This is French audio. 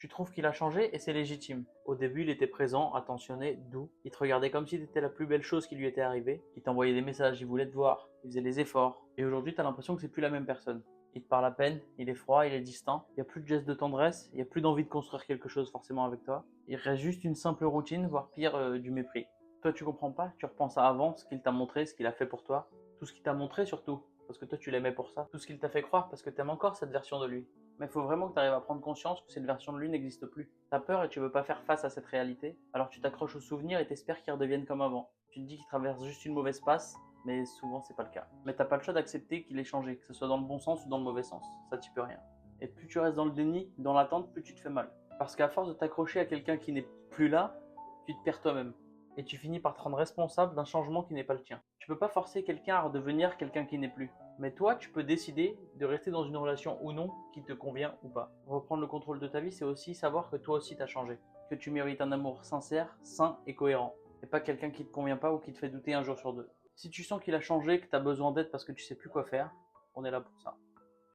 Tu trouves qu'il a changé et c'est légitime. Au début, il était présent, attentionné, doux. Il te regardait comme si tu étais la plus belle chose qui lui était arrivée. Il t'envoyait des messages, il voulait te voir, il faisait les efforts. Et aujourd'hui, tu as l'impression que c'est plus la même personne. Il te parle à peine, il est froid, il est distant. Il n'y a plus de gestes de tendresse, il n'y a plus d'envie de construire quelque chose forcément avec toi. Il reste juste une simple routine, voire pire, du mépris. Toi, tu comprends pas, tu repenses à avant, ce qu'il t'a montré, ce qu'il a fait pour toi. Tout ce qu'il t'a montré surtout, parce que toi tu l'aimais pour ça. Tout ce qu'il t'a fait croire, parce que tu aimes encore cette version de lui. Mais il faut vraiment que tu arrives à prendre conscience que cette version de lui n'existe plus. T'as peur et tu veux pas faire face à cette réalité, alors tu t'accroches aux souvenirs et t'espères qu'ils redeviennent comme avant. Tu te dis qu'il traverse juste une mauvaise passe, mais souvent c'est pas le cas. Mais t'as pas le choix d'accepter qu'il ait changé, que ce soit dans le bon sens ou dans le mauvais sens. Ça t'y peux rien. Et plus tu restes dans le déni, dans l'attente, plus tu te fais mal. Parce qu'à force de t'accrocher à quelqu'un qui n'est plus là, tu te perds toi-même. Et tu finis par te rendre responsable d'un changement qui n'est pas le tien. Tu peux pas forcer quelqu'un à redevenir quelqu'un qui n'est plus. Mais toi, tu peux décider de rester dans une relation ou non qui te convient ou pas. Reprendre le contrôle de ta vie, c'est aussi savoir que toi aussi t'as changé. Que tu mérites un amour sincère, sain et cohérent. Et pas quelqu'un qui te convient pas ou qui te fait douter un jour sur deux. Si tu sens qu'il a changé, que t'as besoin d'aide parce que tu sais plus quoi faire, on est là pour ça.